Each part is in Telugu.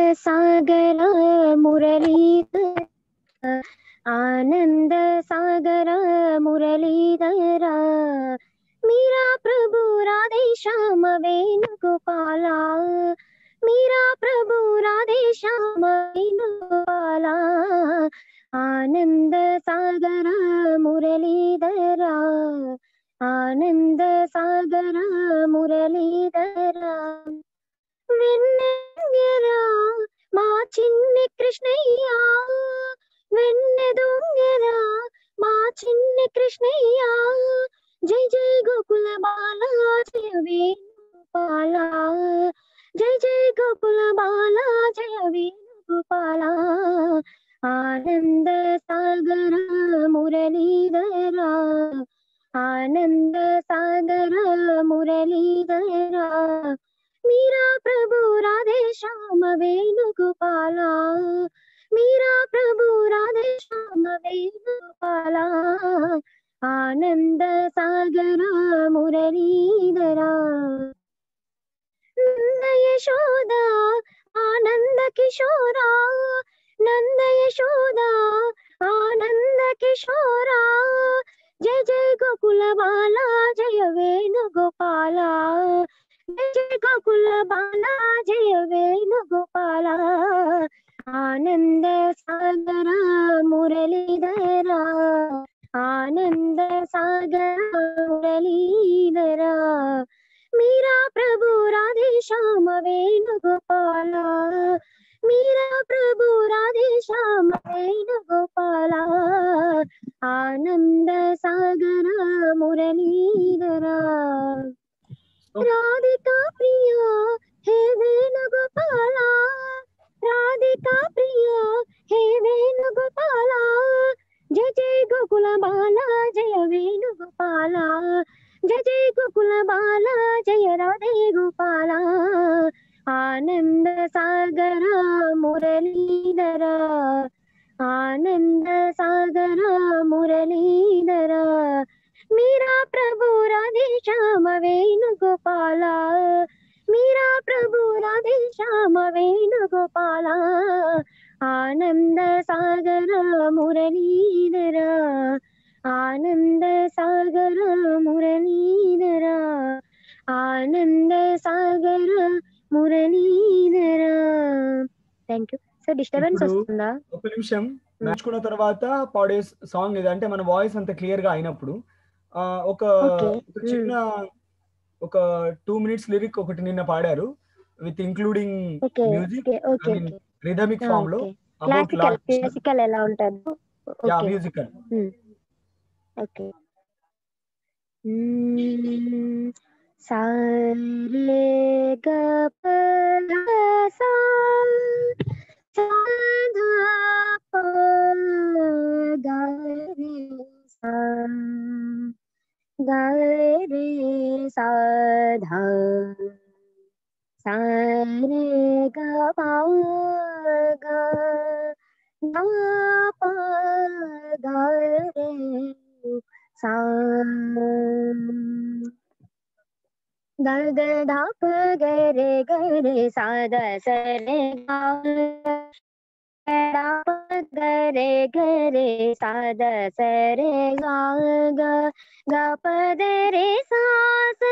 सागर मुरलीधर आनंद सागर मुरलीधर मीरा प्रभु राधे श्याम वेणुगोपाला मीरा प्रभु राधे श्याम वेणुगोपाला आनंद सागर मुरलीधर आनंद सागर मुरलीधर వెన్నెరా మా చిన్ని కృష్ణయ్య వెన్నెదొంగరా మా చిన్ని కృష్ణయ్య జై జై గోకుల బాల జయ వేణుగోపాల జై జై గోకుల బాల జయ వేణుగోపాల ఆనంద సాగర మురళీధర ఆనంద సాగర మురళీధర मीरा प्रभु राधे श्याम वेणुगोपाला मीरा प्रभु राधे श्याम वेणुगोपाला आनंद सागर मुरलीधरा नंद यशोदा आनंद किशोरा नंद यशोदा आनंद किशोरा जय जय गोकुल बाला जय वेणुगोपाला जय गोकुल बाला जय वेणुगोपाला आनंद सागर मुरलीधर आनंद सागर मुरलीधर मीरा प्रभु राधे श्याम वेणुगोपाला मीरा प्रभु राधे श्याम वेणुगोपाला आनंद सागर मुरलीधर राधिका प्रिया हे वेणुगोपाला राधिका प्रिया हे वेणुगोपाला जय जय गोकुल बाला जय वेणुगोपाला जय जय गोकुल बाला जय राधे गोपाला आनंद सागर मुरलीधर आनंद सागर मुरलीधर मीरा प्रभु राधे श्याम वेणुगोपाला मीरा प्रभु राधे श्याम वेणुगोपाला आनंद सागर मुरलीधर आनंद सागर मुरलीधर आनंद सागर Muralidhara thank you sir. Disturbance వస్తుందా? ఒక నిమిషం. నేర్చుకున్న తర్వాత పాడే సాంగ్ ఇది, అంటే మన వాయిస్ అంత క్లియర్ గా అయినప్పుడు ఒక చిన్న ఒక 2 minutes లిరిక్ ఒకటి నిన్న పాడారు with including music rhythmic form లో. క్లాసికల్ ఎలా ఉంటదో యా మ్యూజికల్. ఓకే. सा रे ग प ध सा सा ध प ग रे सा ग रे सा ध सा रे ग प ग ध प ग रे सा ग ग ध प ग रे सा ध स रे ग ध प ग रे सा ध स रे ग ग प द रे सा स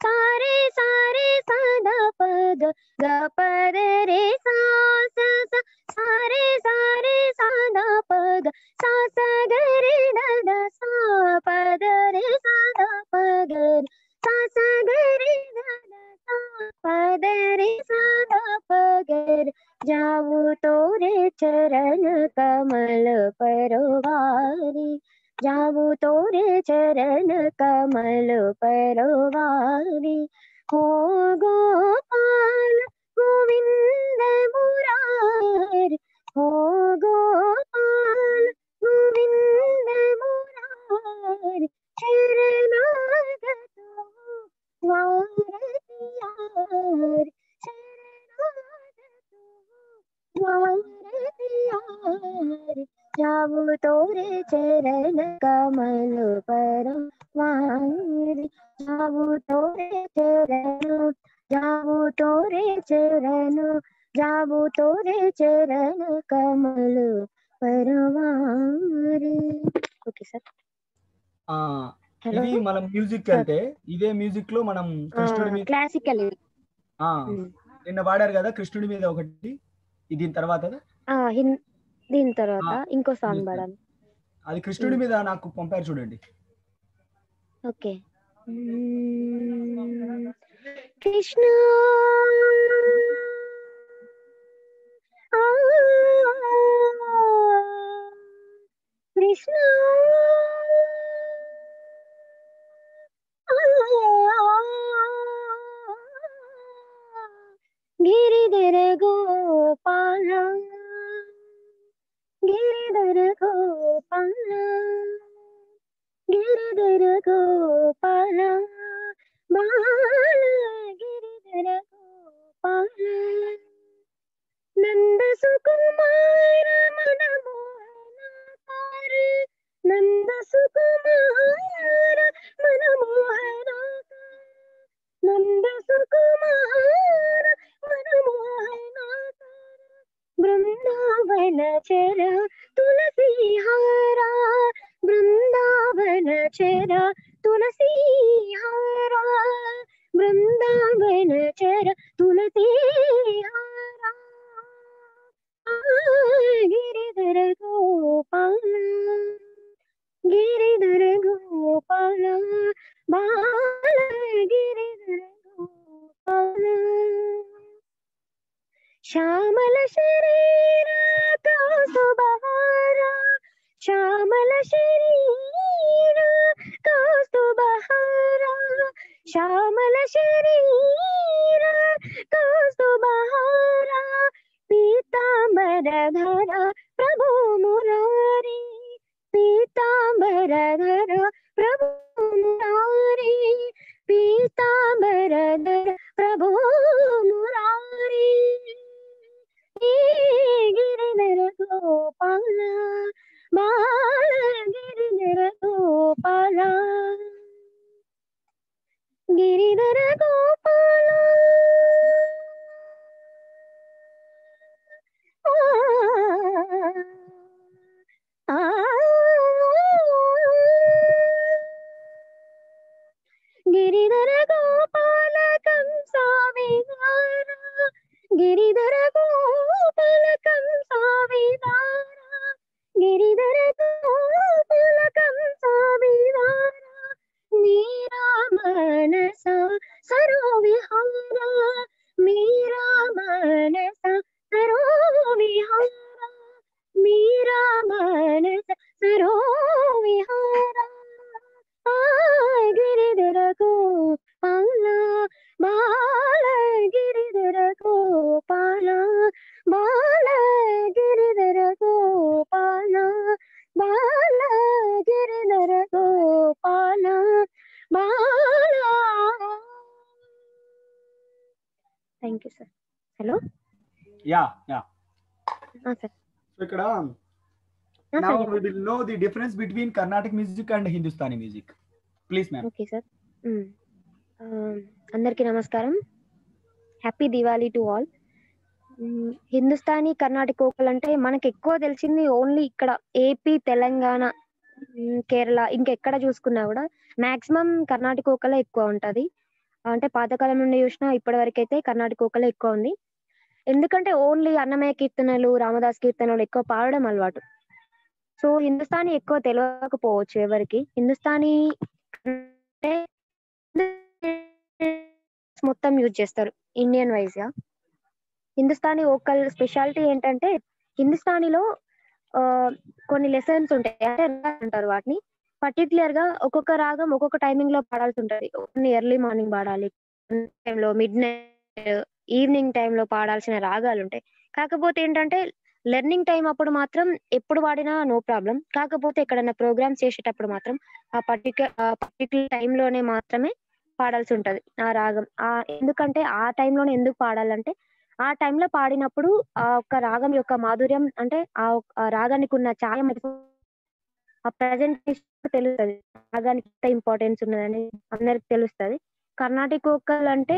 सा रे सा ध प ग ग प द रे सा स सा रे सा ध प ग सा स ग रे ध ध सा प द रे सा ध प ग सा सा ग रे ध ध सा प द रे सा ध प ग जाऊं तोरे चरण कमल परवारी जाऊं तोरे चरण कमल परवारी हो गोपाल गोविंद मुरारी हो गोपाल गोविंद मुरारी शरणागत वारतियार शरणागत वारतियार जाऊं तोरे चरण कमल परवारी जाऊं तोरे चरण जाबो तोरे चरण कमल परवारे. Okay sir. హలో ఇది మనం మ్యూజిక్ సార్. అంటే ఇదే మ్యూజిక్ లో మనం కృష్ణుడి మీద క్లాసికల్ ఇది. నిన్న పాడారు కదా కృష్ణుడి మీద ఒకటి, దీని తర్వాత దీని తర్వాత ఇంకో సాంగ్ పాడాను. అది కృష్ణుడి మీద నాకు పంపారు చూడండి. ఓకే. కృష్ణ కృష్ణ గిరిధర గోపాల గిరిధర గోపాల గిరిధర గోపాల బాల గిరిధర గోపాల నంద సుకుమార మనమోహనకార నంద సుకుమార మనమోహనకార నంద సుకుమార మనమోహనకార బృందావన చర తులసి హారా బృందావన చర తులసి హారా బృందావన చర తులసి హారా గిరిధర గోపాల గిరిధర గోపాల బాల గిరిధర గోపాల శ్యామల శరీర కౌస్తుభహార శ్యామల శరీర కౌస్తుభహార శ్యామల శరీర కౌస్తుభహార పీతాంబరధర ప్రభు మురారి పీతాంబరధర ప్రభు మురారి పీతాంబరధర ప్రభు మురారి గిరిధర గోపాల బాల గిరిధర గోపాల గిరిధర గోపాల గిరిధర గోపాల కంసావిహార గిరిధర గోపాల కంసావిహార గిరిధర గోపాల కంసావిహార మీరా మనస సరోవిహార మీరా మనస సరోవిహార మీరా మనస సరోవిహార గిరిధర గోపాల బాల గిరిధర గోపాల బాల గిరిధర గోపాల బాల గిరిధర గోపాల బాల. Thank you sir. Hello sir. ఇక్కడ now we will know the difference between Carnatic music and Hindustani music. Please ma'am. Okay sir. అందరికీ నమస్కారం. Happy Diwali to all. Hindustani Karnataka vocal అంటే మనకు ఎక్కువ తెలిసింది ఓన్లీ ఇక్కడ ఏపీ తెలంగాణ కేరళ ఇంకెక్కడ చూసుకున్నా కూడా మాక్సిమం కర్ణాటక వోకలే ఎక్కువ ఉంటది. అంటే పాతకాలం నుండి చూసినా ఇప్పటి వరకు అయితే కర్ణాటక వోకలే ఎక్కువ ఉంది. ఎందుకంటే ఓన్లీ అన్నమయ్య కీర్తనలు రామదాస్ కీర్తనలు ఎక్కువ పాడడం అలవాటు. సో హిందుస్థానీ ఎక్కువ తెలియకపోవచ్చు ఎవరికి. హిందుస్థానీ మొత్తం యూజ్ చేస్తారు ఇండియన్ వైజ్ గా. హిందుస్థానీ వోకల్ స్పెషాలిటీ ఏంటంటే హిందుస్థానీలో కొన్ని లెసన్స్ ఉంటాయి, అంటే అంటారు వాటిని. పర్టికులర్ గా ఒక్కొక్క రాగం ఒక్కొక్క టైమింగ్ లో పాడాల్సి ఉంటది. కొన్ని ఎర్లీ మార్నింగ్ పాడాలి, టైంలో మిడ్ నైట్ ఈవినింగ్ టైంలో పాడాల్సిన రాగాలు ఉంటాయి. కాకపోతే ఏంటంటే లెర్నింగ్ టైం అప్పుడు మాత్రం ఎప్పుడు పాడినా నో ప్రాబ్లం. కాకపోతే ఎక్కడైనా ప్రోగ్రామ్స్ చేసేటప్పుడు మాత్రం ఆ పర్టికులర్ టైంలోనే మాత్రమే పాడాల్సి ఉంటది ఆ రాగం. ఎందుకంటే ఆ టైంలోనే ఎందుకు పాడాలంటే ఆ టైంలో పాడినప్పుడు ఆ ఒక్క రాగం యొక్క మాధుర్యం, అంటే ఆ రాగానికి ఉన్న ఛాయం ఆ ప్రజెంటేషన్ తెలుస్తుంది, రాగానికి ఎంత ఇంపార్టెన్స్ ఉన్నదని అందరికి తెలుస్తుంది. కర్ణాటక వోకల్ అంటే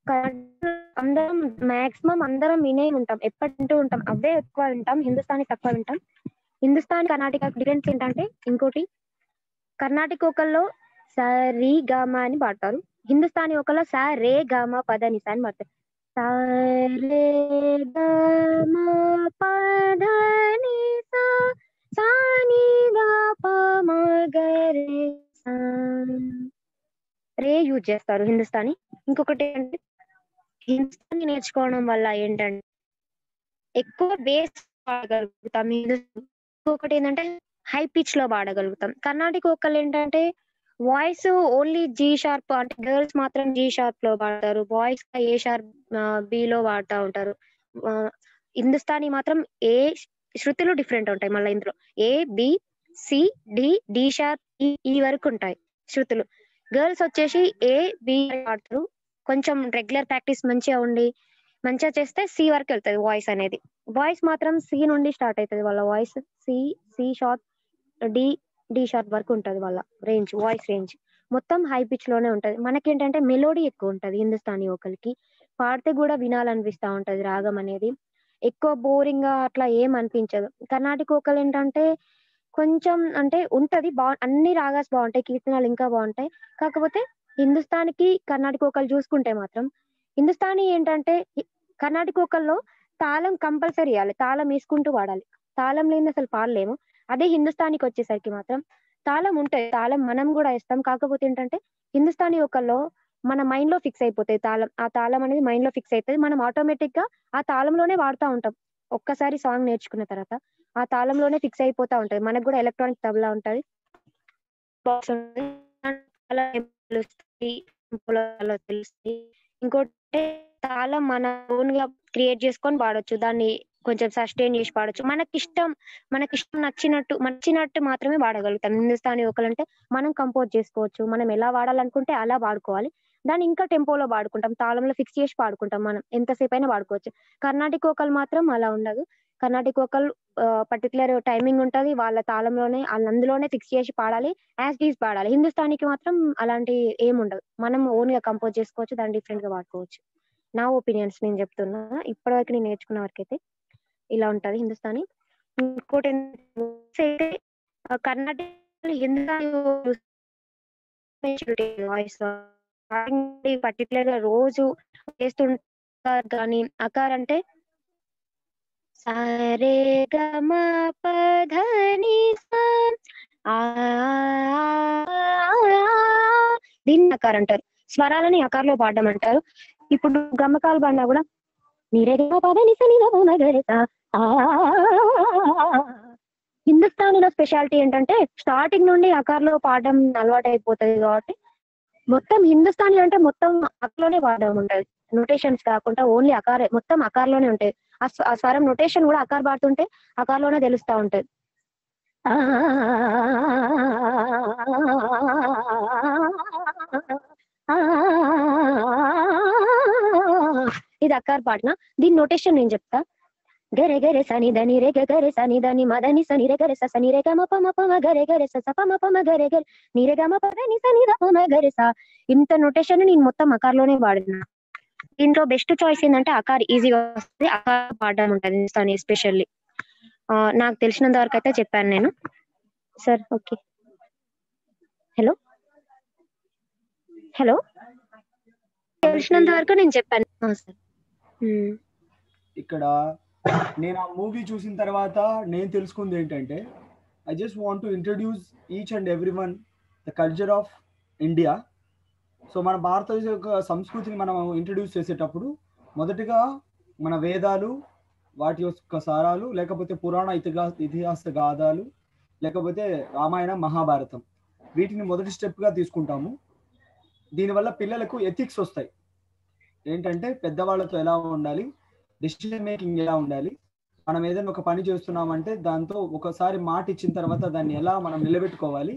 అందరం మాక్సిమం అందరం వినే ఉంటాం, ఎప్పటి ఉంటాం, అవే ఎక్కువ వింటాం, హిందుస్థానీ తక్కువ వింటాం. హిందుస్థానీ కర్ణాటక డిఫరెన్స్ ఏంటంటే, ఇంకోటి కర్ణాటక ఒకళ్ళు స రి గ మ అని పాడతారు, హిందుస్థానీ ఒకళ్ళు స రే గ మ ప ద ని స అని పాడతారు. స రే గ మ ప ధ ని స సా ని ద ప మ గ రే స రే యూజ్ చేస్తారు హిందుస్థానీ. ఇంకొకటి ఏంటంటే హిందుస్థానీ నేర్చుకోవడం వల్ల ఏంటంటే ఎక్కువ బేస్ పాడగలుగుతాం. ఇంకొకటి ఏంటంటే హై పిచ్ లో పాడగలుగుతాం. కర్ణాటక ఒకళ్ళు ఏంటంటే వాయిస్ ఓన్లీ జీ షార్ప్, అంటే గర్ల్స్ మాత్రం జీ షార్ప్ లో పాడతారు, బాయ్స్ ఏ షార్ప్ బి లో పాడుతూ ఉంటారు. హిందుస్థానీ మాత్రం ఏ శృతులు డిఫరెంట్ ఉంటాయి మళ్ళీ ఇందులో, A B C D D sharp ఈ వరకు ఉంటాయి శృతులు. గర్ల్స్ వచ్చేసి ఏ బి పాడతారు, కొంచెం రెగ్యులర్ ప్రాక్టీస్ మంచిగా ఉండి మంచిగా చేస్తే సి వరకు వెళ్తుంది వాయిస్ అనేది. వాయిస్ మాత్రం సి నుండి స్టార్ట్ అవుతుంది వాళ్ళ voice, C C sharp D D sharp వరకు ఉంటది వాళ్ళ రేంజ్, వాయిస్ రేంజ్ మొత్తం హై పిచ్ లోనే ఉంటది. మనకేంటంటే మెలోడీ ఎక్కువ ఉంటది హిందుస్థానీ ఒకరికి, పాడితే కూడా వినాలనిపిస్తా ఉంటది రాగం అనేది, ఎక్కువ బోరింగ్ గా అట్లా ఏం అనిపించదు. కర్ణాటక ఒకళ్ళు ఏంటంటే కొంచెం అంటే ఉంటది అన్ని రాగాస్ బాగుంటాయి, కీర్తనాలు ఇంకా బాగుంటాయి. కాకపోతే హిందుస్థానికి కర్ణాటక ఒకళ్ళు చూసుకుంటే మాత్రం, హిందుస్థానీ ఏంటంటే కర్ణాటక ఒకళ్ళు తాళం కంపల్సరీ ఇవ్వాలి, తాళం వేసుకుంటూ పాడాలి, తాళం లేని అసలు పాడలేము. అదే హిందుస్థానీకి వచ్చేసరికి మాత్రం తాళం ఉంటాయి, తాళం మనం కూడా ఇస్తాం. కాకపోతే ఏంటంటే హిందుస్థానీ ఒకళ్ళు మన మైండ్ లో ఫిక్స్ అయిపోతాయి తాళం, ఆ తాళం అనేది మైండ్ లో ఫిక్స్ అవుతుంది, మనం ఆటోమేటిక్ గా ఆ తాళంలోనే వాడుతూ ఉంటాం. ఒక్కసారి సాంగ్ నేర్చుకున్న తర్వాత ఆ తాళంలోనే ఫిక్స్ అయిపోతా ఉంటది. మనకు కూడా ఎలక్ట్రానిక్ తబలా ఉంటది, ఇంకోటి తాళం మన ఓన్ గా క్రియేట్ చేసుకొని పాడొచ్చు, దాన్ని కొంచెం సస్టైన్ చేసి పాడొచ్చు, మనకిష్టం నచ్చినట్టు మాత్రమే పాడగలుగుతాం. హిందుస్థానీ ఒకలంటే మనం కంపోజ్ చేసుకోవచ్చు, మనం ఎలా వాడాలనుకుంటే అలా వాడుకోవాలి, దాన్ని ఇంకా టెంపోలో పాడుకుంటాం, తాళంలో ఫిక్స్ చేసి పాడుకుంటాం, మనం ఎంతసేపు అయినా పాడుకోవచ్చు. కర్ణాటక ఒకళ్ళు మాత్రం అలా ఉండదు, కర్ణాటక ఒకళ్ళు పర్టికులర్ టైమింగ్ ఉంటది, వాళ్ళ తాళంలోనే అందులోనే ఫిక్స్ చేసి పాడాలి, యాజ్ ఈజ్ పాడాలి. హిందుస్థానీకి మాత్రం అలాంటి ఏం ఉండదు, మనం ఓన్ గా కంపోజ్ చేసుకోవచ్చు, దాన్ని డిఫరెంట్ గా వాడుకోవచ్చు. నా ఒపీనియన్స్ నేను చెప్తున్నా, ఇప్పటివరకు నేను నేర్చుకున్న వరకైతే ఇలా ఉంటది హిందుస్థానీ. ఇంకోటి అయితే కర్ణాటక హిందుస్థానీ వాయిస్ పర్టికులర్ గా రోజు చేస్తుంటారు కానీ అకార్ అంటే సరే గమ పధని దీన్ని అకార్ అంటారు, స్వరాలని అకార్లో పాడడం అంటారు. ఇప్పుడు గమకాలు పాడినా కూడా హిందుస్థానీలో స్పెషాలిటీ ఏంటంటే స్టార్టింగ్ నుండి అకార్లో పాడడం అలవాటు అయిపోతుంది కాబట్టి మొత్తం హిందుస్థానీ అంటే మొత్తం అకార్లోనే పాడడం ఉంటది, నోటేషన్స్ కాకుండా ఓన్లీ అకారే, మొత్తం అకార్లోనే ఉంటాయి. ఆ స్వరం నోటేషన్ కూడా అకార్ పాడుతుంటే అకార్లోనే తెలుస్తా ఉంటది. ఇది అకార్ పాటన, దీని నోటేషన్ నేను చెప్తా. గరే గరే సని దని రే గరే సని దని మదని సని రే గరే సని రే గమ పమ పమ గరే గరే స పమ పమ గరే గరే ని రే గమ పదని సని ర పమ గరే స. ఇంత నోటేషన్ నేను మొత్తం అకార్లోనే పాడినా. దీంట్లో బెస్ట్ చాయిస్ ఏంటంటే అకార్ ఈజీగా వస్తుంది, అకార్ పాడడం ఉంటుంది హిందుస్థానీ ఎస్పెషల్లీ. నాకు తెలిసినంత వరకు అయితే చెప్పాను నేను. సార్ ఓకే, హలో హలో, తెలిసినంత వరకు నేను చెప్పాను సార్. ఇక్కడ నేను ఆ మూవీ చూసిన తర్వాత నేను తెలుసుకుంది ఏంటంటే, I just want to introduce each and every one the culture of India. So మన భారతదేశ యొక్క సంస్కృతిని మనం ఇంట్రడ్యూస్ చేసేటప్పుడు మొదటిగా మన వేదాలు, వాటి యొక్క సారాలు, లేకపోతే పురాణ ఇతిహాస గాథాలు, లేకపోతే రామాయణం మహాభారతం, వీటిని మొదటి స్టెప్గా తీసుకుంటాము. దీనివల్ల పిల్లలకు ఎథిక్స్ వస్తాయి, ఏంటంటే పెద్దవాళ్ళతో ఎలా ఉండాలి, డెసిషన్ మేకింగ్ ఎలా ఉండాలి, మనం ఏదైనా ఒక పని చేస్తున్నామంటే దాంతో ఒకసారి మాట ఇచ్చిన తర్వాత దాన్ని ఎలా మనం నిలబెట్టుకోవాలి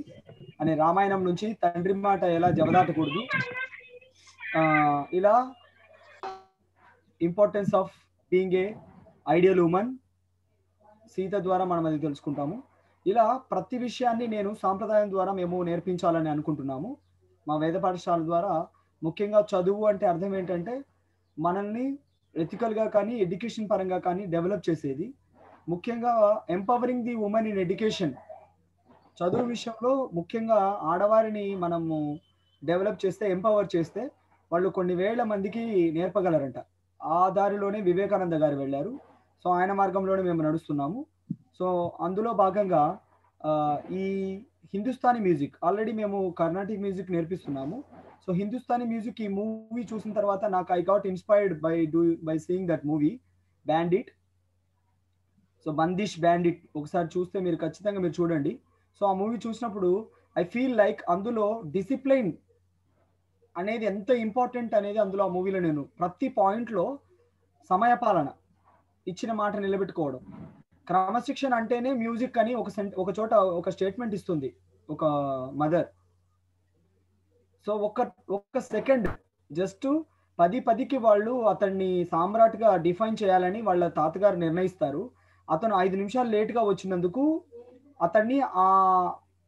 అనే రామాయణం నుంచి, తండ్రి మాట ఎలా జవదాటకూడదు, ఇలా importance of being a ideal women, Sita ద్వారా మనం అది తెలుసుకుంటాము. ఇలా ప్రతి విషయాన్ని నేను సాంప్రదాయం ద్వారా మేము నేర్పించాలని అనుకుంటున్నాము మా వేద పాఠశాల ద్వారా. ముఖ్యంగా చదువు అంటే అర్థం ఏంటంటే మనల్ని ఎథికల్గా కానీ ఎడ్యుకేషన్ పరంగా కానీ డెవలప్ చేసేది. ముఖ్యంగా empowering the women in education, చదువు విషయంలో ముఖ్యంగా ఆడవారిని మనము డెవలప్ చేస్తే, ఎంపవర్ చేస్తే వాళ్ళు కొన్ని వేల మందికి నేర్పగలరంట. ఆ దారిలోనే వివేకానంద గారు వెళ్ళారు. సో ఆయన మార్గంలోనే మేము నడుస్తున్నాము. సో అందులో భాగంగా ఈ హిందుస్థానీ మ్యూజిక్, ఆల్రెడీ మేము కర్ణాటిక్ మ్యూజిక్ నేర్పిస్తున్నాము. సో హిందుస్థానీ మ్యూజిక్ ఈ మూవీ చూసిన తర్వాత నాకు I got inspired by seeing that movie bandit. So Bandish bandit ఒకసారి చూస్తే మీరు ఖచ్చితంగా మీరు చూడండి. సో ఆ మూవీ చూసినప్పుడు ఐ ఫీల్ లైక్ అందులో డిసిప్లైన్ అనేది ఎంత ఇంపార్టెంట్ అనేది అందులో ఆ మూవీలో నేను ప్రతి పాయింట్లో సమయపాలన, ఇచ్చిన మాట నిలబెట్టుకోవడం, క్రమశిక్షణ అంటేనే మ్యూజిక్ అని ఒక చోట ఒక స్టేట్మెంట్ ఇస్తుంది ఒక మదర్. సో ఒక్క సెకండ్ జస్ట్ 10:10కి వాళ్ళు అతన్ని సామ్రాట్గా డిఫైన్ చేయాలని వాళ్ళ తాతగారు నిర్ణయిస్తారు. అతను 5 నిమిషాలు లేట్గా వచ్చినందుకు అతన్ని ఆ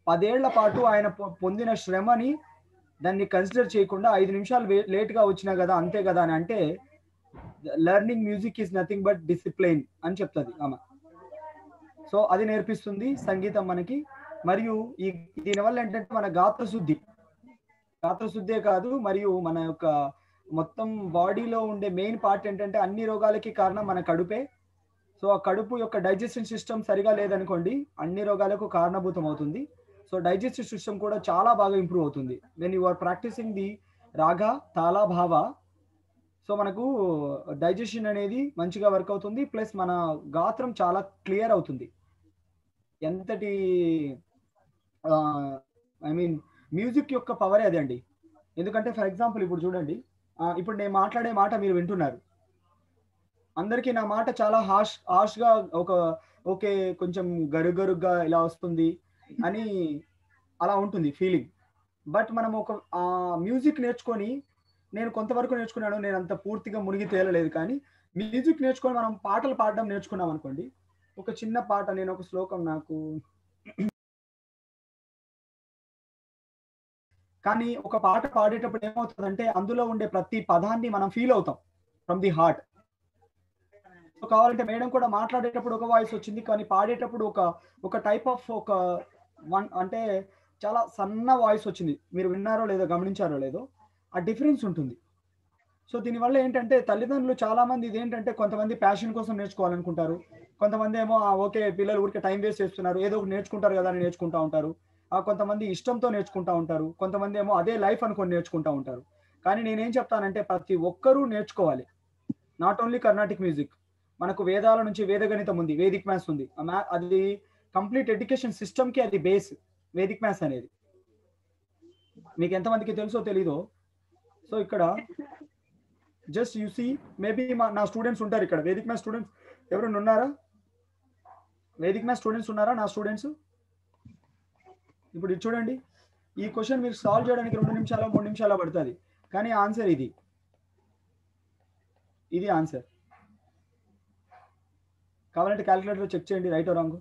10 ఏళ్ల పాటు ఆయన పొందిన శ్రమని దాన్ని కన్సిడర్ చేయకుండా 5 నిమిషాలు లేట్గా వచ్చినా కదా అంతే కదా అని అంటే, learning music is nothing but discipline అని చెప్తుంది ఆమె. సో అది నేర్పిస్తుంది సంగీతం మనకి. మరియు దీనివల్ల ఏంటంటే మన గాత్రశుద్ధే కాదు, మరియు మన యొక్క మొత్తం బాడీలో ఉండే మెయిన్ పార్ట్ ఏంటంటే అన్ని రోగాలకి కారణం మన కడుపే. సో ఆ కడుపు యొక్క డైజెషన్ సిస్టమ్ సరిగా లేదనుకోండి, అన్ని రోగాలకు కారణభూతం అవుతుంది. సో డైజెస్టివ్ సిస్టమ్ కూడా చాలా బాగా ఇంప్రూవ్ అవుతుంది when you are practising the raga tala భావ. సో మనకు డైజెషన్ అనేది మంచిగా వర్క్ అవుతుంది, ప్లస్ మన గాత్రం చాలా క్లియర్ అవుతుంది. ఎంతటి ఐ మీన్ మ్యూజిక్ యొక్క పవరే అదే అండి. ఎందుకంటే ఫర్ ఎగ్జాంపుల్ ఇప్పుడు చూడండి, ఇప్పుడు నేను మాట్లాడే మాట మీరు వింటున్నారు, అందరికీ నా మాట చాలా హార్ష్గా ఓకే కొంచెం గరుగరుగ్గా ఇలా వస్తుంది అని అలా ఉంటుంది ఫీలింగ్. బట్ మనం ఒక మ్యూజిక్ నేర్చుకొని, నేను కొంతవరకు నేర్చుకున్నాను, నేను అంత పూర్తిగా మునిగి తేలలేదు, కానీ మ్యూజిక్ నేర్చుకొని మనం పాటలు పాడడం నేర్చుకున్నాం అనుకోండి. ఒక చిన్న పాట, నేను ఒక శ్లోకం నాకు కానీ ఒక పాట పాడేటప్పుడు ఏమవుతుందంటే అందులో ఉండే ప్రతి పదాన్ని మనం ఫీల్ అవుతాం ఫ్రమ్ ది హార్ట్. సో కావాలంటే మేడం కూడా మాట్లాడేటప్పుడు ఒక వాయిస్ వచ్చింది, కానీ పాడేటప్పుడు ఒక టైప్ ఆఫ్ అంటే చాలా సన్న వాయిస్ వచ్చింది. మీరు విన్నారో లేదో, గమనించారో లేదో, ఆ డిఫరెన్స్ ఉంటుంది. సో దీనివల్ల ఏంటంటే తల్లిదండ్రులు చాలా మంది ఇదేంటంటే కొంతమంది ప్యాషన్ కోసం నేర్చుకోవాలనుకుంటారు, కొంతమంది ఏమో ఓకే పిల్లలు ఊరికే టైం వేస్ట్ చేస్తున్నారు, ఏదో ఒకటి నేర్చుకుంటారు కదా అని నేర్చుకుంటా ఉంటారు. కొంతమంది ఇష్టంతో నేర్చుకుంటా ఉంటారు, కొంతమంది ఏమో అదే లైఫ్ అనుకొని నేర్చుకుంటా ఉంటారు. కానీ నేనేం చెప్తానంటే ప్రతి ఒక్కరూ నేర్చుకోవాలి. నాట్ ఓన్లీ కర్ణాటిక్ మ్యూజిక్, మనకు వేదాల నుంచి వేదగణితం ఉంది, వేదిక్ మ్యాథ్స్ ఉంది. అది కంప్లీట్ ఎడ్యుకేషన్ సిస్టమ్కి అది బేస్, వేదిక్ మ్యాథ్స్ అనేది. మీకు ఎంతమందికి తెలుసో తెలీదో. సో ఇక్కడ జస్ట్ యూ సీ, మేబీ నా స్టూడెంట్స్ ఉంటారు ఇక్కడ, వేదిక్ మ్యాథ్స్ స్టూడెంట్స్ ఎవరైనా ఉన్నారా? వేదిక్ మ్యాథ్స్ స్టూడెంట్స్ ఉన్నారా నా స్టూడెంట్స్? ఇప్పుడు ఇది చూడండి, ఈ క్వశ్చన్ మీరు సాల్వ్ చేయడానికి 2 నిమిషాలు 3 నిమిషాలు పడుతుంది, కానీ ఆన్సర్ ఇది ఆన్సర్. కావాలంటే క్యాలిక్యులేటర్ చెక్ చేయండి, right are wrong.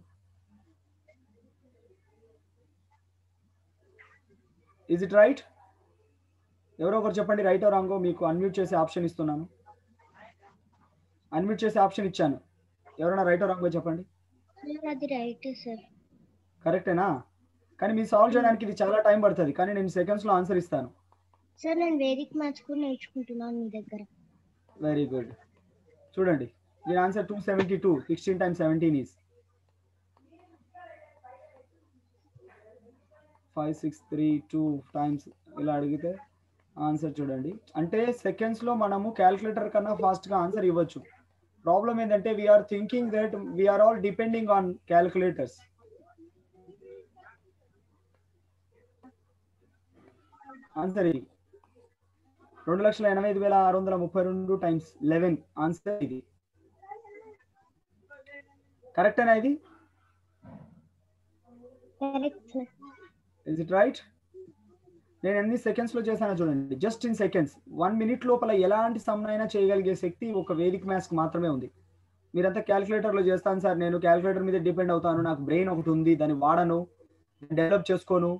Is it right? ఎవరో ఒకరు చెప్పండి రైట్ ఆర్ రాంగ్. మీకు అన్మ్యూట్ చేసే ఆప్షన్ ఇస్తున్నాను, అన్మ్యూట్ చేసే ఆప్షన్ ఇచ్చాను. ఎవరైనా రైట్ ఆర్ రాంగ్ చెప్పండి. కరెక్టేనా? కానీ మీరు సాల్వ్ చేయడానికి ఇది చాలా టైం పడుతుంది, కానీ నేను సెకండ్స్ లో ఆన్సర్ ఇస్తాను. సార్ నేను వేదిక్ మ్యాథ్స్ కూడా నేర్చుకుంటున్నాను మీ దగ్గర. Very good. చూడండి దీని ఆన్సర్ 272. 16 times 17 is 5632 times. ఇలా అడిగితే ఆన్సర్ చూడండి, అంటే సెకండ్స్ లో మనము క్యాలిక్యులేటర్ కన్నా ఫాస్ట్ గా ఆన్సర్ ఇవ్వచ్చు. ప్రాబ్లం ఏంటంటే we're thinking that we're all depending on calculators. Answer ఇది 2,85,632 times 11. ఆన్సర్ ఇది కరెక్టేనా? ఇది ఇస్ ఇట్ రైట్? నేను ఎన్ని సెకండ్స్ లో చేశానో చూడండి, జస్ట్ ఇన్ సెకండ్స్. 1 minute లోపల ఎలాంటి సమ్ అయినా చేయగలిగే శక్తి ఒక వేదిక్ మ్యాథ్స్ మాత్రమే ఉంది. మీరంతా క్యాలిక్యులేటర్ లో చేస్తాను సార్, నేను క్యాలిక్యులేటర్ మీద డిపెండ్ అవుతాను, నాకు బ్రెయిన్ ఒకటి ఉంది, దాన్ని వాడను, డెవలప్ చేసుకోను,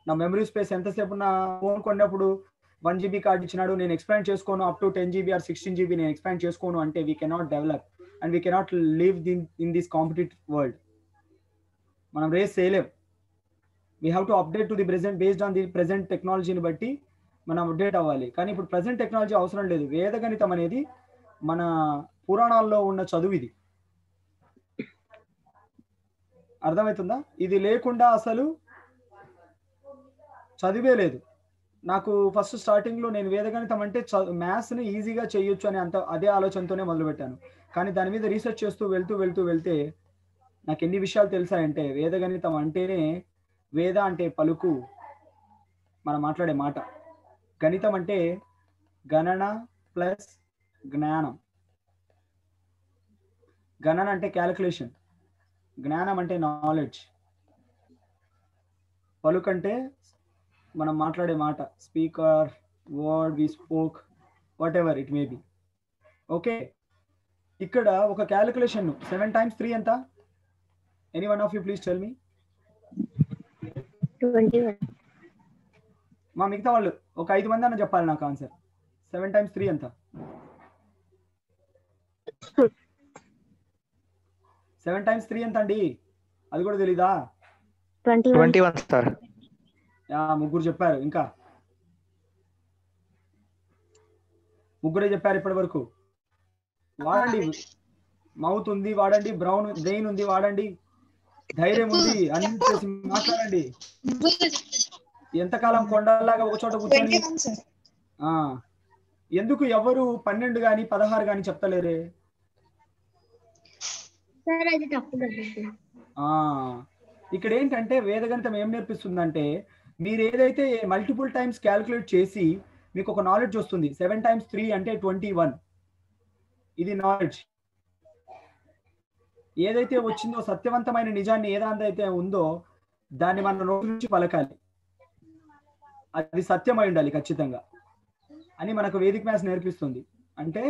నా మెమరీ స్పేస్ ఎంతసేపు నా ఫోన్ కొన్నప్పుడు 1 GB కార్డ్ ఇచ్చినాడు, నేను ఎక్స్పాండ్ చేసుకోను up to 10 GB or 16 GB నేను ఎక్స్పాండ్ చేసుకోను అంటే we cannot develop and we cannot live in this competitive world. మనం రేస్ చేయలేం. We have to update to the present based on the present టెక్నాలజీని బట్టి మనం అప్డేట్ అవ్వాలి. కానీ ఇప్పుడు ప్రెసెంట్ టెక్నాలజీ అవసరం లేదు. వేదగణితం అనేది మన పురాణాల్లో ఉన్న చదువు ఇది. అర్థమవుతుందా? ఇది లేకుండా అసలు చదివే లేదు. నాకు ఫస్ట్ స్టార్టింగ్లో నేను వేదగణితం అంటే మ్యాథ్స్ని ఈజీగా చేయొచ్చు అని అదే ఆలోచనతోనే మొదలుపెట్టాను. కానీ దాని మీద రీసెర్చ్ చేస్తూ వెళ్తే నాకు ఎన్ని విషయాలు తెలుసాయంటే, వేదగణితం అంటేనే వేద అంటే పలుకు, మనం మాట్లాడే మాట. గణితం అంటే గణన ప్లస్ జ్ఞానం. గణన అంటే క్యాలిక్యులేషన్, జ్ఞానం అంటే నాలెడ్జ్, పలుకు అంటే మనం మాట్లాడే మాట, speaker, word, we spoke, whatever it may be. Okay, ఇక్కడ ఒక క్యాలిక్యులేషన్ 7 times 3 ఎంత? Any one of you please tell me. 21. మా మిగతా వాళ్ళు ఒక 5 మంది అన్న చెప్పాలి నాకు ఆన్సర్. 7 times 3 ఎంత? 7 times 3 ఎంత అండి? అది కూడా తెలీదా? 21 సార్. ముగ్గురు చెప్పారు. ఇంకా ముగ్గురే చెప్పారు ఇప్పటి వరకు. వాడండి, మౌత్ ఉంది వాడండి, బ్రెయిన్ ఉంది వాడండి, ధైర్యం ఉంది, అన్ని చేసి మాట్లాడండి. ఎంతకాలం కొండలాగా ఒక చోట కూర్చొని ఎందుకు ఎవరు 12 గాని 16 గాని చెప్తలేరే? ఇక్కడ ఏంటంటే వేదగణితం ఏం నేర్పిస్తుందంటే, మీరు ఏదైతే మల్టిపుల్ టైమ్స్ క్యాల్కులేట్ చేసి మీకు ఒక నాలెడ్జ్ వస్తుంది. 7 times 3 అంటే 21. ఇది నాలెడ్జ్. ఏదైతే వచ్చిందో సత్యవంతమైన నిజాన్ని ఏదైతే ఉందో దాన్ని మన నోటి నుంచి పలకాలి. అది సత్యమై ఉండాలి ఖచ్చితంగా అని మనకు వేదిక మ్యాథ్స్ నేర్పిస్తుంది. అంటే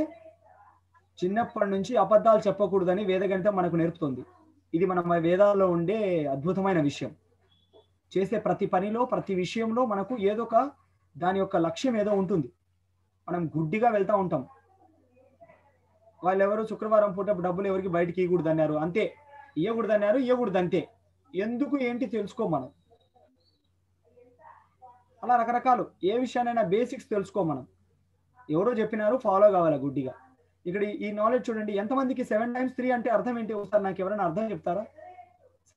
చిన్నప్పటి నుంచి అబద్ధాలు చెప్పకూడదని వేదగణితం మనకు నేర్పుతుంది. ఇది మన వేదాల్లో ఉండే అద్భుతమైన విషయం. చేసే ప్రతి పనిలో, ప్రతి విషయంలో మనకు ఏదో ఒక దాని యొక్క లక్ష్యం ఏదో ఉంటుంది. మనం గుడ్డిగా వెళ్తూ ఉంటాం. వాళ్ళు ఎవరు శుక్రవారం పూట డబ్బులు ఎవరికి బయటికి ఇవ్వకూడదు అన్నారు, అంతే. ఇవ్వకూడదు అంతే. ఎందుకు ఏంటి తెలుసుకో మనం. అలా రకరకాలు ఏ విషయానైనా బేసిక్స్ తెలుసుకో మనం. ఎవరో చెప్పినారు, ఫాలో కావాలి గుడ్డిగా. ఇక్కడ ఈ నాలెడ్జ్ చూడండి. ఎంతమందికి 7 times 3 అంటే అర్థం ఏంటి? ఒకసారి నాకు ఎవరైనా అర్థం చెప్తారా?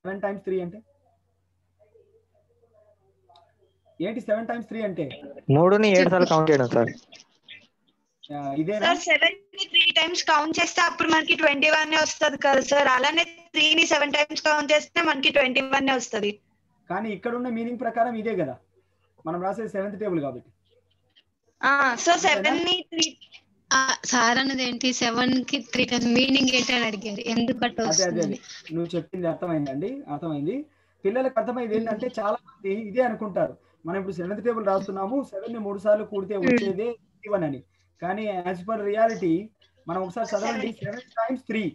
7 times 3 అంటే ఏంటి? 7 times 3 అంటే 3ని 7 సార్లు కౌంట్ చేయడం సార్. ఇదేనా? 7 ని 3 times కౌంట్ చేస్తే అప్పుడు మనకి 21 వస్తుంది కదా సార్. అలానే 3 ని 7 times కౌంట్ చేస్తే మనకి 21 వస్తుంది. కానీ ఇక్కడ ఉన్న మీనింగ్ ప్రకారం ఇదే కదా, మనం రాసేది 7th టేబుల్ కాబట్టి. సో 7 ని 3 సార్ అన్నది ఏంటి? 7 కి 3 times మీనింగ్ ఏంటి అని అడిగారు. ఎందుకు అట్లా వస్తుంది? నువ్వు చెప్పింది అర్థమైందండి, అర్థమైంది. పిల్లలకు అర్థమైంది ఏంటంటే చాలా మంది ఇదే అనుకుంటారు, మనం ఇప్పుడు 7th టేబుల్ రాస్తున్నాము, 7 ని 3 సార్లు కూడితే వచ్చేదే 21 అని. కానీ యాజ్ పర్ రియాలిటీ మనం ఒకసారి చదవండి. 7 times 3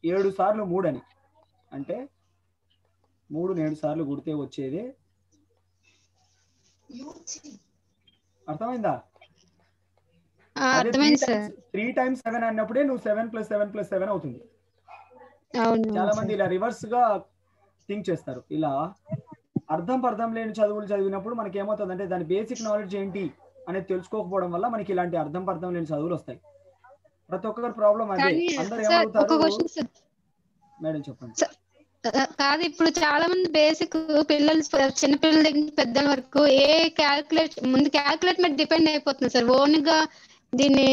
7 సార్లు 3 అని. అంటే 3ని 7 సార్లు కూడితే వచ్చేదే. అర్థమైందా? 3 times 7 అన్నప్పుడే నువ్వు 7 + 7 + 7 అవుతుంది. చాలా మంది ఇలా రివర్స్ గా థింక్ చేస్తారు. ఇలా అర్థం లేని చదువులు చదివినప్పుడు మనకి ఏమవుతుందంటే దాని బేసిక్ నాలెడ్జ్ ఏంటి అనేది తెలుసుకోకపోవడం వల్ల మనకి ఇలాంటి అర్థం లేని చదువులు వస్తాయి. ప్రతి ఒక్కరి ప్రాబ్లం అదే. అందరూ ఏమవుతారు? మేడం చెప్పండి. కాదు, ఇప్పుడు చాలా మంది బేసిక్ పిల్లలు, చిన్న పిల్లల దగ్గర పెద్దల వరకు ముందు క్యాల్కులేట్ మీద డిపెండ్ అయిపోతుంది సార్. ఓన్ గా దీన్ని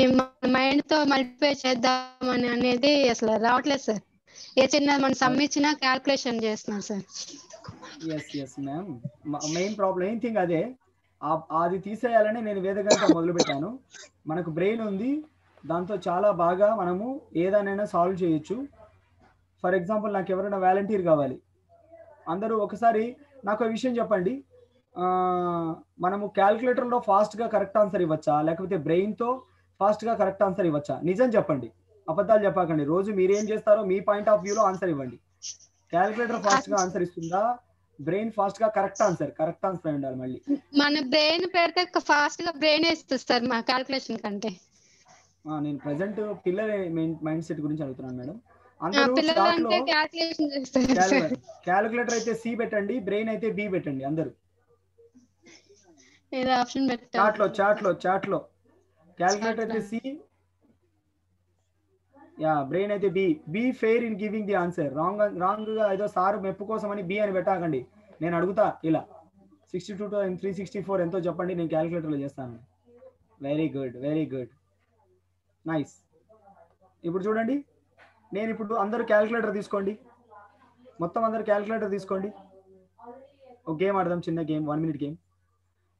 మైండ్ తో మల్టిప్లై చేద్దామని అనేది అసలు రావట్లేదు సార్. ఏ చిన్న మన సమ్ ఇచ్చినా క్యాల్కులేషన్ చేస్తున్నాం sir. Yes ma'am, main problem thing అదే. అది తీసేయాలని నేను వేదగణితం మొదలు పెట్టాను. మనకు బ్రెయిన్ ఉంది, దాంతో చాలా బాగా మనము ఏదైనా సాల్వ్ చేయొచ్చు. ఫర్ ఎగ్జాంపుల్ నాకు ఎవరైనా వాలంటీర్ కావాలి, అందరూ ఒకసారి నాకు ఒక విషయం చెప్పండి, మనము క్యాల్కులేటర్లో ఫాస్ట్గా కరెక్ట్ ఆన్సర్ ఇవ్వచ్చా, లేకపోతే బ్రెయిన్తో ఫాస్ట్గా కరెక్ట్ ఆన్సర్ ఇవ్వచ్చా? నిజం చెప్పండి, అబద్ధాలు చెప్పకండి. రోజు మీరేం చేస్తారో మీ పాయింట్ ఆఫ్ వ్యూలో ఆన్సర్ ఇవ్వండి. క్యాల్కులేటర్ ఫాస్ట్గా ఆన్సర్ ఇస్తుందా, బ్రెయిన్ ఫాస్ట్ గా కరెక్ట్ ఆన్సర్ అయి ఉండాలి మళ్ళీ. మన బ్రెయిన్ పెడితే ఫాస్ట్ గా బ్రెయిన్ వేస్తుంది సార్ మా క్యాల్కులేషన్ కంటే. నేను ప్రెసెంట్ పిల్లల మైండ్ సెట్ గురించి అడుగుతున్నాను మేడం. అందరూ చాట్ లో క్యాలిక్యులేటర్ అయితే సి పెట్టండి, బ్రెయిన్ అయితే బి పెట్టండి. అందరూ చాట్ లో క్యాలిక్యులేటర్ అయితే సి, బ్రెయిన్ అయితే B. Be fair in giving the answer. Wrong గా ఏదో సార్ మెప్పు కోసం అని బి అని పెట్టాకండి. నేను అడుగుతా ఇలా 62 to 364 ఎంతో చెప్పండి, నేను క్యాలిక్యులేటర్ లో చేస్తాను. Very good nice. ఇప్పుడు చూడండి, నేను ఇప్పుడు అందరూ క్యాలిక్యులేటర్ తీసుకోండి, మొత్తం అందరూ క్యాలిక్యులేటర్ తీసుకోండి. ఒక గేమ్ ఆడదాం, చిన్న గేమ్, 1 minute గేమ్.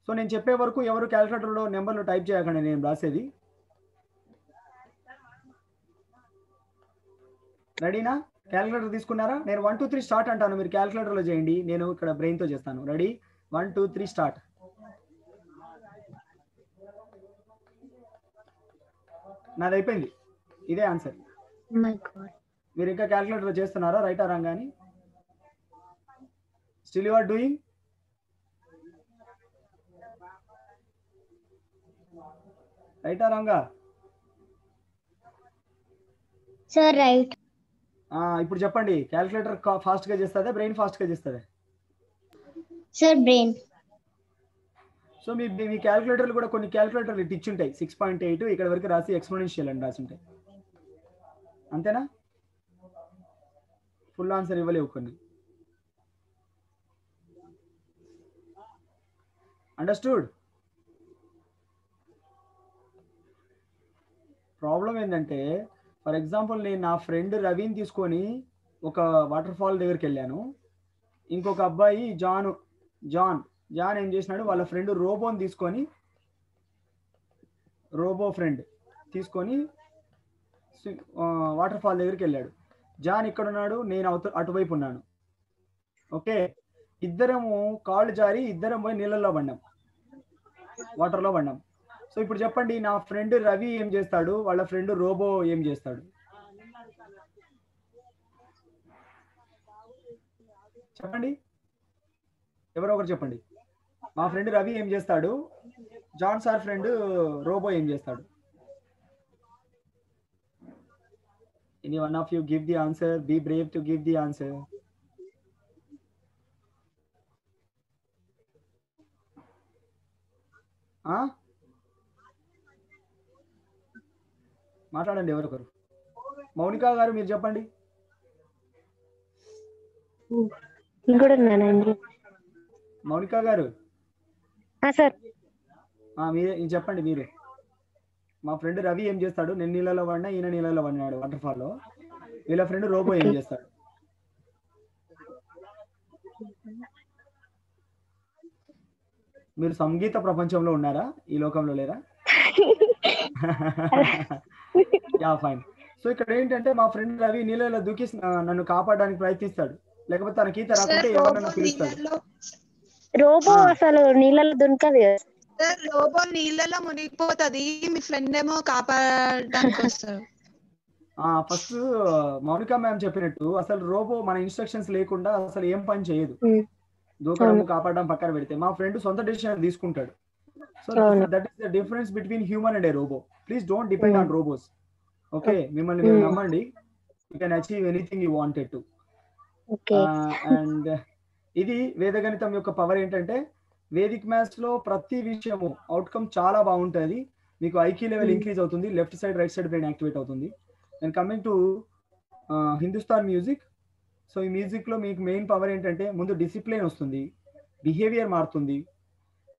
సో నేను చెప్పే వరకు ఎవరు క్యాలిక్యులేటర్లో నెంబర్లు టైప్ చేయకండి, నేను రాసేది. రెడీనా? క్యాలిక్యులేటర్ తీసుకున్నారా? నేను 1 2 3 స్టార్ట్ అంటాను, మీరు క్యాలిక్యులేటర్లో చేయండి, నేను ఇక్కడ బ్రెయిన్తో చేస్తాను. రెడీ? 1 2 3 స్టార్ట్. నాది అయిపోయింది, ఇదే ఆన్సర్. మీరు ఇంకా క్యాలిక్యులేటర్లో చేస్తున్నారా? రైటా రాంగా అని? Still you are doing? రైటా రాంగా? Sir right. ఇప్పుడు చెప్పండి, క్యాలిక్యులేటర్ ఫాస్ట్ గా చేస్తుందా, బ్రెయిన్ ఫాస్ట్ గా చేస్తుందా? Sir brain. సో మీ క్యాలిక్యులేటర్లు కూడా కొన్ని క్యాలిక్యులేటర్లు ఇచ్చి ఉంటాయి, 6.8 ఇక్కడ వరకు రాసి ఎక్స్పోనెన్షియల్ అని రాసి ఉంటాయి. అంతేనా? ఫుల్ ఆన్సర్ ఇవ్వలేవు కొన్ని. అండర్స్టూడ్? ప్రాబ్లం ఏంటంటే, ఫర్ ఎగ్జాంపుల్ నేను నా ఫ్రెండ్ రవిని తీసుకొని ఒక వాటర్ ఫాల్ దగ్గరికి వెళ్ళాను. ఇంకొక అబ్బాయి జాన్ ఏం చేసినాడు, వాళ్ళ ఫ్రెండ్ రోబోని తీసుకొని వాటర్ ఫాల్ దగ్గరికి వెళ్ళాడు. జాన్ ఇక్కడ ఉన్నాడు, నేను అటువైపు ఉన్నాను. ఓకే, ఇద్దరము కాళ్ళు జారి ఇద్దరం పోయి నీళ్ళల్లో పడ్డాం, వాటర్లో పడ్డాం. సో ఇప్పుడు చెప్పండి, నా ఫ్రెండ్ రవి ఏం చేస్తాడు, వాళ్ళ ఫ్రెండ్ రోబో ఏం చేస్తాడు? చెప్పండి, ఎవరో ఒకరు చెప్పండి. మా ఫ్రెండ్ రవి ఏం చేస్తాడు, జాన్ సార్ ఫ్రెండ్ రోబో ఏం చేస్తాడు? Any one of you give the answer. Be brave to give the answer. మాట్లాడండి ఎవరొకరు. మౌనికా గారు మీరు చెప్పండి. మౌనికా గారు మీరే చెప్పండి. మీరు, మా ఫ్రెండ్ రవి ఏం చేస్తాడు, నేను నీళ్ళలో పడినా ఈయన నీళ్ళలో పడినాడు వాటర్ ఫాల్ లో, వీళ్ళ ఫ్రెండ్ రోబో ఏం చేస్తాడు? మీరు సంగీత ప్రపంచంలో ఉన్నారా, ఈ లోకంలో లేరా? Yeah fine. సో ఇక్కడ ఏంటంటే, మా ఫ్రెండ్ రవి నీళ్ళలో దూకి నన్ను కాపాడడానికి ప్రయత్నిస్తాడు, లేకపోతే తనకి ఈత రాకుంటే ఎవరైనా పిలుస్తాడు. రోబో అసలు నీళ్ళలో దునకదు కదా. రోబో నీళ్ళలో మునిగిపోతుంది, మీ ఫ్రెండ్ ఏమో కాపాడడానికి వస్తారు. ఫస్ట్ మౌనికా మ్యామ్ చెప్పినట్టు అసలు రోబో మన ఇన్స్ట్రక్షన్స్ లేకుండా అసలు ఏం పని చేయదు. దూకడం కాపాడడం పక్కన పెడితే, మా ఫ్రెండ్ సొంత డెసిషన్ తీసుకుంటాడు. So that is the difference between human and a robot. Please don't depend on robots. Okay, మిమ్మల్ని మీరు నమ్మండి, you can achieve anything you wanted to. And ఇది వేదగణితం యొక్క పవర్ ఏంటంటే, వేదిక్ మ్యాథ్స్ లో ప్రతి విషయము అవుట్కమ్ చాలా బాగుంటుంది. మీకు ఐక్యూ లెవెల్ ఇంక్రీజ్ అవుతుంది, left side right side brain activate అవుతుంది. And coming to Hindustan music. So ఈ మ్యూజిక్ లో మీకు మెయిన్ పవర్ ఏంటంటే, ముందు డిసిప్లిన్ వస్తుంది, బిహేవియర్ మారుతుంది,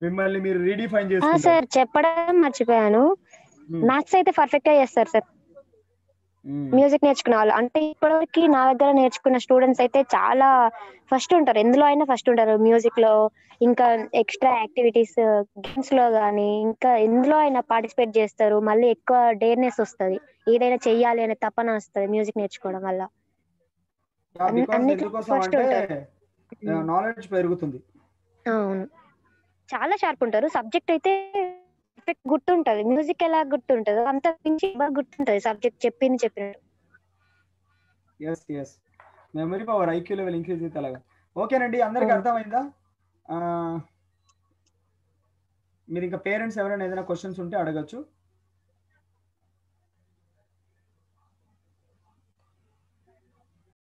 మిమ్మల్ని మీరు రీడిఫైన్ చేస్తారు. సార్ చెప్పడం మర్చిపోయాను, మ్యాథ్స్ అయితే పర్ఫెక్ట్ గా చేస్తారు సార్. మ్యూజిక్ నేర్చుకున్న వాళ్ళు అంటే ఇప్పటివరకు నా దగ్గర నేర్చుకున్న స్టూడెంట్స్ అయితే చాలా ఫస్ట్ ఉంటారు, ఎందులో అయినా ఫస్ట్ ఉంటారు. మ్యూజిక్ లో, ఇంకా ఎక్స్ట్రా యాక్టివిటీస్ గేమ్స్ లో గానీ, ఇంకా ఎందులో అయినా పార్టిసిపేట్ చేస్తారు. మళ్ళీ ఎక్కువ డేర్నెస్ వస్తుంది, ఏదైనా చెయ్యాలి అనే తపన వస్తుంది మ్యూజిక్ నేర్చుకోవడం వల్ల. ఫస్ట్ ఉంటారు, నాలెడ్జ్ పెరుగుతుంది. అవును, చాలా షార్ప్ ఉంటారు. సబ్జెక్ట్ అయితే పర్ఫెక్ట్ గుర్తుంటది, మ్యూజిక్ ఎలా గుర్తుంటదో అంత మించి బాగా గుర్తుంటది సబ్జెక్ట్ చెప్పినట్టు. Memory power, IQ level increase అయితే అలాగా. ఓకేనండి, అందరికి అర్థమైందా? మీరు ఇంకా పేరెంట్స్ ఎవరైనా ఏదైనా క్వశ్చన్స్ ఉంటే అడగచ్చు.